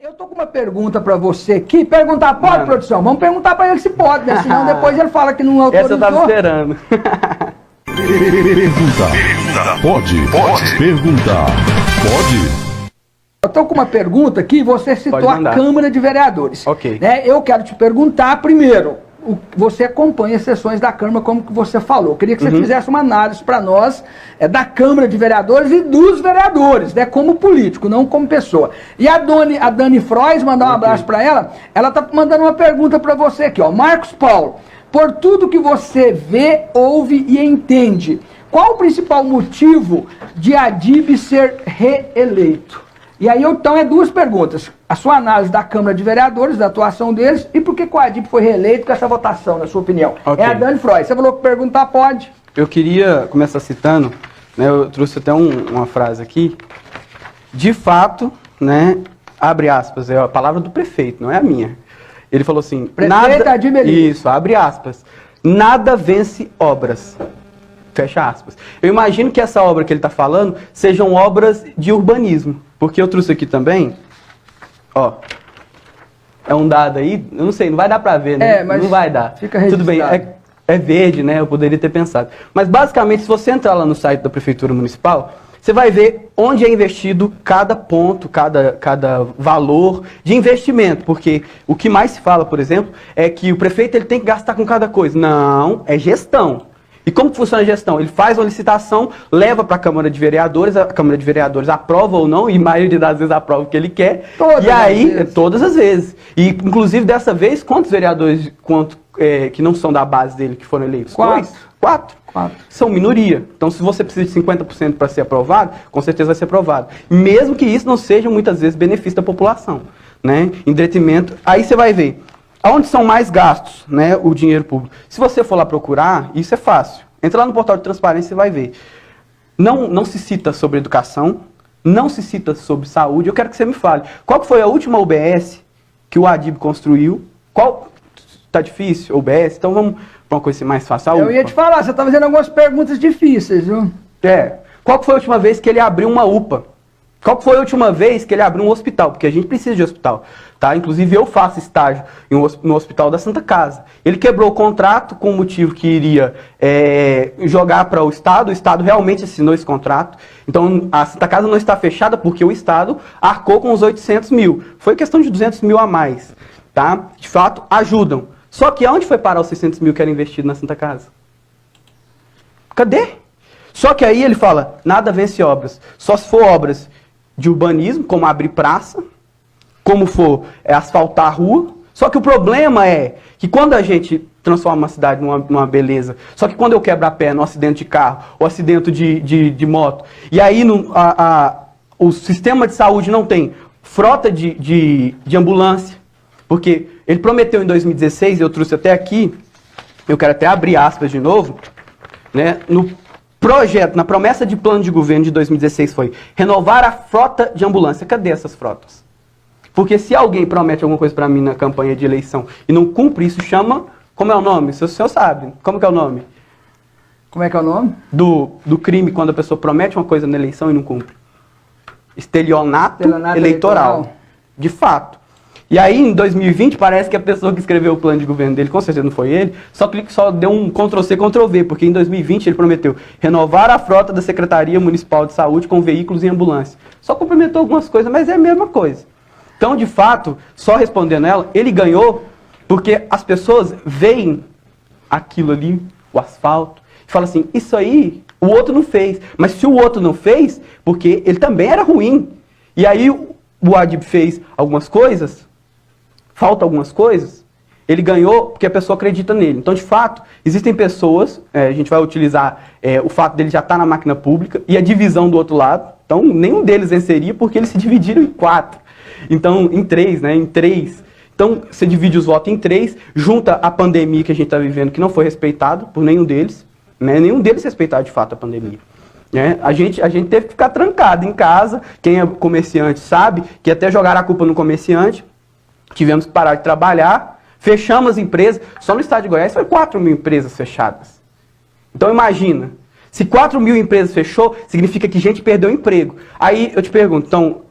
Eu tô com uma pergunta para você aqui. Perguntar pode, produção? Vamos perguntar para ele se pode, né? Senão depois ele fala que não autorizou. Essa eu tava esperando. Pergunta. Pode. Perguntar. Pode. Eu tô com uma pergunta aqui. Você citou a Câmara de Vereadores. Ok. Né? Eu quero te perguntar primeiro. Você acompanha as sessões da Câmara, como que você falou. Eu queria que você fizesse uma análise para nós da Câmara de Vereadores e dos vereadores, né, como político, não como pessoa. E a Dani Frois, mandar um abraço para ela, ela está mandando uma pergunta para você aqui, ó. Marcos Paulo, por tudo que você vê, ouve e entende, qual o principal motivo de Adib ser reeleito? E aí, então, duas perguntas. A sua análise da Câmara de Vereadores, da atuação deles, e por que o Adib foi reeleito com essa votação, na sua opinião? Okay. É a Dani Frois. Você falou que perguntar pode. Eu queria começar citando, né, eu trouxe até uma frase aqui. De fato, né, abre aspas, é a palavra do prefeito, não é a minha. Ele falou assim, prefeito Adib Elias. Isso, abre aspas. Nada vence obras. Fecha aspas. Eu imagino que essa obra que ele está falando sejam obras de urbanismo. Porque eu trouxe aqui também, ó, é um dado aí, eu não sei, não vai dar pra ver, né? Mas não vai dar. Fica registrado. Tudo bem, é verde, né? Eu poderia ter pensado. Mas basicamente, se você entrar lá no site da Prefeitura Municipal, você vai ver onde é investido cada ponto, cada valor de investimento. Porque o que mais se fala, por exemplo, é que o prefeito ele tem que gastar com cada coisa. Não, é gestão. E como que funciona a gestão? Ele faz uma licitação, leva para a Câmara de Vereadores, a Câmara de Vereadores aprova ou não, e a maioria das vezes aprova o que ele quer. Todas as vezes. E, inclusive, dessa vez, quantos vereadores que não são da base dele que foram eleitos? 4. 4? São minoria. Então, se você precisa de 50% para ser aprovado, com certeza vai ser aprovado. Mesmo que isso não seja, muitas vezes, benefício da população. Né? Em detrimento. Aí você vai ver. Aonde são mais gastos, né, o dinheiro público? Se você for lá procurar, isso é fácil. Entra lá no portal de transparência e vai ver. Não se cita sobre educação, não se cita sobre saúde. Eu quero que você me fale. Qual foi a última UBS que o Adib construiu? Tá difícil, UBS? Então vamos para uma coisa mais fácil. Eu ia te falar, você está fazendo algumas perguntas difíceis, viu? Qual foi a última vez que ele abriu uma UPA? Qual foi a última vez que ele abriu um hospital? Porque a gente precisa de hospital. Tá? Inclusive eu faço estágio no Hospital da Santa Casa. Ele quebrou o contrato com o motivo que iria jogar para o Estado realmente assinou esse contrato. Então a Santa Casa não está fechada porque o Estado arcou com os 800 mil. Foi questão de 200 mil a mais. Tá? De fato, ajudam. Só que aonde foi parar os 600 mil que era investido na Santa Casa? Cadê? Só que aí ele fala, nada vence obras. Só se for obras de urbanismo, como abrir praça, como for asfaltar a rua. Só que o problema é que quando a gente transforma uma cidade numa beleza, só que quando eu quebro a perna num acidente de carro, ou acidente de moto, e aí o sistema de saúde não tem frota de ambulância, porque ele prometeu em 2016, eu trouxe até aqui, eu quero até abrir aspas de novo, né, no projeto, na promessa de plano de governo de 2016 foi renovar a frota de ambulância. Cadê essas frotas? Porque se alguém promete alguma coisa para mim na campanha de eleição e não cumpre, isso chama... Como é o nome? O senhor sabe. Como que é o nome? Como é que é o nome? Do crime, quando a pessoa promete uma coisa na eleição e não cumpre. Estelionato eleitoral. De fato. E aí, em 2020, parece que a pessoa que escreveu o plano de governo dele, com certeza não foi ele, só deu um Ctrl-C, Ctrl-V, porque em 2020 ele prometeu renovar a frota da Secretaria Municipal de Saúde com veículos e ambulância. Só complementou algumas coisas, mas é a mesma coisa. Então, de fato, só respondendo ela, ele ganhou porque as pessoas veem aquilo ali, o asfalto, e falam assim, isso aí o outro não fez. Mas se o outro não fez, porque ele também era ruim. E aí o Adib fez algumas coisas, falta algumas coisas, ele ganhou porque a pessoa acredita nele. Então, de fato, existem pessoas, a gente vai utilizar o fato dele já estar na máquina pública e a divisão do outro lado. Então, nenhum deles venceria porque eles se dividiram em 4. Então, em 3, né? Em 3. Então, você divide os votos em 3, junta a pandemia que a gente está vivendo, que não foi respeitado por nenhum deles, né? Nenhum deles respeitava de fato a pandemia. Né? A gente teve que ficar trancado em casa. Quem é comerciante sabe que até jogaram a culpa no comerciante. Tivemos que parar de trabalhar, fechamos as empresas. Só no estado de Goiás foi 4 mil empresas fechadas. Então imagina, se 4 mil empresas fechou, significa que gente perdeu o emprego. Aí eu te pergunto, então,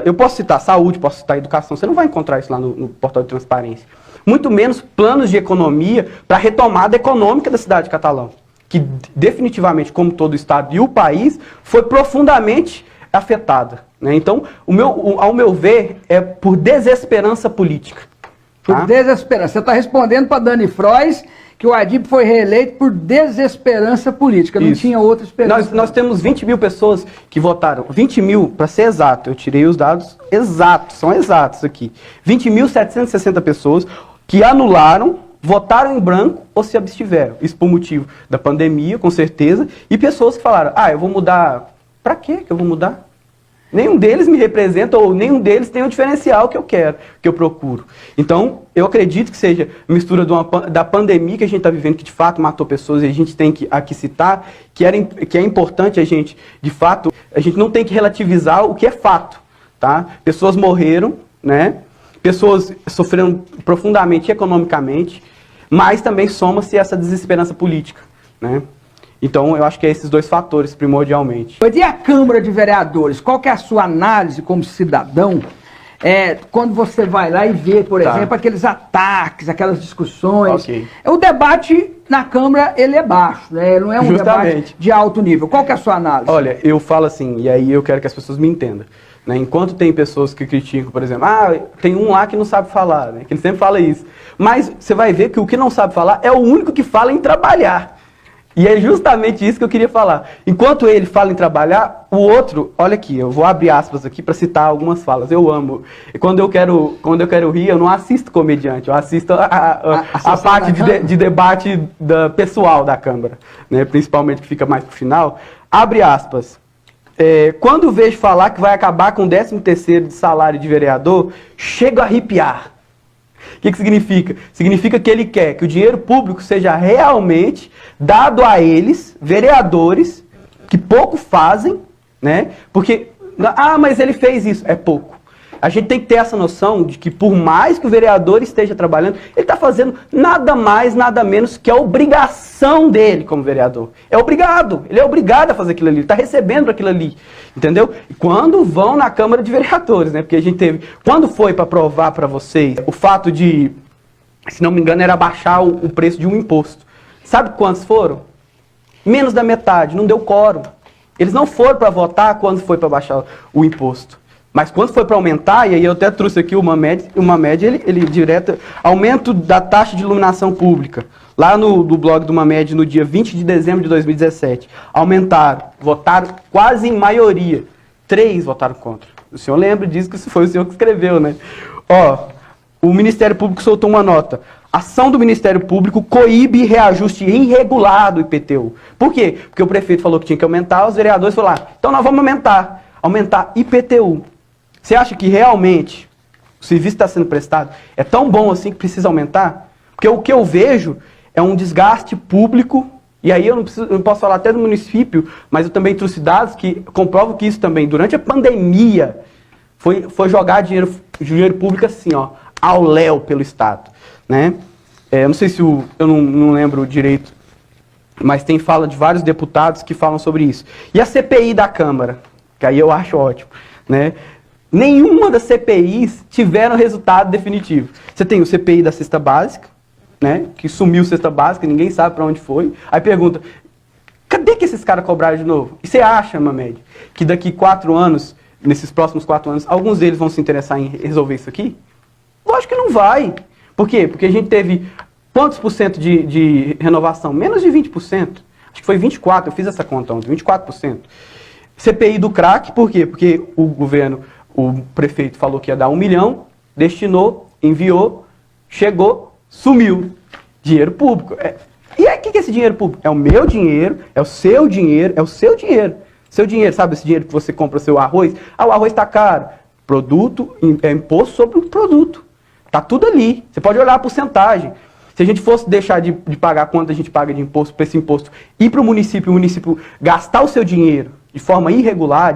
Eu posso citar saúde, posso citar educação, você não vai encontrar isso lá no portal de transparência. Muito menos planos de economia para a retomada econômica da cidade de Catalão, que definitivamente, como todo o Estado e o país, foi profundamente afetada. Né? Então, ao meu ver, é por desesperança política. Por desesperança. Você está respondendo para Dani Frois que o Adib foi reeleito por desesperança política. Não tinha outra esperança. Nós temos 20 mil pessoas que votaram. 20 mil, para ser exato, eu tirei os dados exatos, são exatos aqui. 20.760 pessoas que anularam, votaram em branco ou se abstiveram. Isso por motivo da pandemia, com certeza. E pessoas que falaram, eu vou mudar. Para quê que eu vou mudar? Nenhum deles me representa ou nenhum deles tem o diferencial que eu quero, que eu procuro. Então, eu acredito que seja a mistura da pandemia que a gente está vivendo, que de fato matou pessoas, e a gente tem que aqui citar, que é importante a gente, de fato, a gente não tem que relativizar o que é fato. Tá? Pessoas morreram, né? Pessoas sofreram profundamente economicamente, mas também soma-se essa desesperança política, né? Então, eu acho que é esses dois fatores, primordialmente. E a Câmara de Vereadores? Qual que é a sua análise como cidadão quando você vai lá e vê, por exemplo, aqueles ataques, aquelas discussões? Okay. O debate na Câmara, ele é baixo, né? Ele não é um debate de alto nível. Qual que é a sua análise? Olha, eu falo assim, e aí eu quero que as pessoas me entendam. Né? Enquanto tem pessoas que criticam, por exemplo, tem um lá que não sabe falar, né? Que ele sempre fala isso. Mas você vai ver que o que não sabe falar é o único que fala em trabalhar. E é justamente isso que eu queria falar. Enquanto ele fala em trabalhar, o outro, olha aqui, eu vou abrir aspas aqui para citar algumas falas. Eu amo. E quando eu quero rir, eu não assisto comediante, eu assisto a parte de debate pessoal da Câmara, né? Principalmente que fica mais pro final. Abre aspas. Quando vejo falar que vai acabar com o 13º de salário de vereador, chego a arrepiar. O que significa? Significa que ele quer que o dinheiro público seja realmente dado a eles, vereadores, que pouco fazem, né? Porque, mas ele fez isso. É pouco. A gente tem que ter essa noção de que por mais que o vereador esteja trabalhando, ele está fazendo nada mais, nada menos que a obrigação dele como vereador. Ele é obrigado a fazer aquilo ali, ele está recebendo aquilo ali, entendeu? E quando vão na Câmara de Vereadores, né? Porque a gente teve, quando foi para provar para vocês o fato de, se não me engano, era baixar o preço de um imposto. Sabe quantos foram? Menos da metade, não deu quórum. Eles não foram para votar quando foi para baixar o imposto. Mas quando foi para aumentar, e aí eu até trouxe aqui o Mamed, ele direto, aumento da taxa de iluminação pública. Lá no blog do Mamed, no dia 20 de dezembro de 2017, aumentaram, votaram quase em maioria. 3 votaram contra. O senhor lembra disso, que foi o senhor que escreveu, né? O Ministério Público soltou uma nota. Ação do Ministério Público coíbe reajuste irregular do IPTU. Por quê? Porque o prefeito falou que tinha que aumentar, os vereadores falaram, então nós vamos aumentar IPTU. Você acha que realmente o serviço está sendo prestado é tão bom assim que precisa aumentar? Porque o que eu vejo é um desgaste público, e aí eu não posso falar até do município, mas eu também trouxe dados que comprovam que isso também, durante a pandemia, foi jogar dinheiro público assim, ao léu pelo Estado. Né? Não sei se eu não lembro direito, mas tem fala de vários deputados que falam sobre isso. E a CPI da Câmara, que aí eu acho ótimo, né? Nenhuma das CPIs tiveram resultado definitivo. Você tem o CPI da cesta básica, né? Que sumiu a cesta básica, ninguém sabe para onde foi. Aí pergunta, cadê que esses caras cobraram de novo? E você acha, Mamed, que daqui 4 anos, nesses próximos 4 anos, alguns deles vão se interessar em resolver isso aqui? Lógico que não vai. Por quê? Porque a gente teve quantos por cento de renovação? Menos de 20%. Acho que foi 24%, eu fiz essa conta ontem, 24%. CPI do crack, por quê? Porque o prefeito falou que ia dar 1 milhão, destinou, enviou, chegou, sumiu. Dinheiro público. E aí, o que é esse dinheiro público? É o meu dinheiro, é o seu dinheiro, é o seu dinheiro. Seu dinheiro, sabe esse dinheiro que você compra o seu arroz? O arroz está caro. Produto, é imposto sobre o produto. Tá tudo ali. Você pode olhar a porcentagem. Se a gente fosse deixar de pagar quanto a gente paga de imposto para esse imposto ir para o município gastar o seu dinheiro de forma irregular,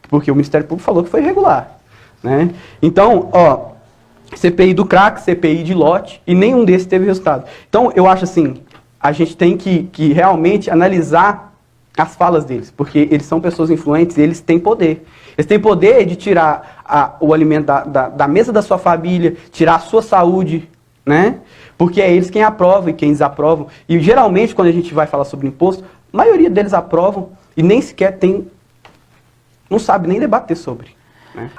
porque o Ministério Público falou que foi irregular. Né? Então, CPI do crack, CPI de lote, e nenhum desses teve resultado. Então, eu acho assim, a gente tem que realmente analisar as falas deles, porque eles são pessoas influentes e eles têm poder. Eles têm poder de tirar o alimento da mesa da sua família, tirar a sua saúde, né? Porque é eles quem aprovam e quem desaprovam. E geralmente, quando a gente vai falar sobre imposto, a maioria deles aprovam e nem sequer não sabe nem debater sobre, né?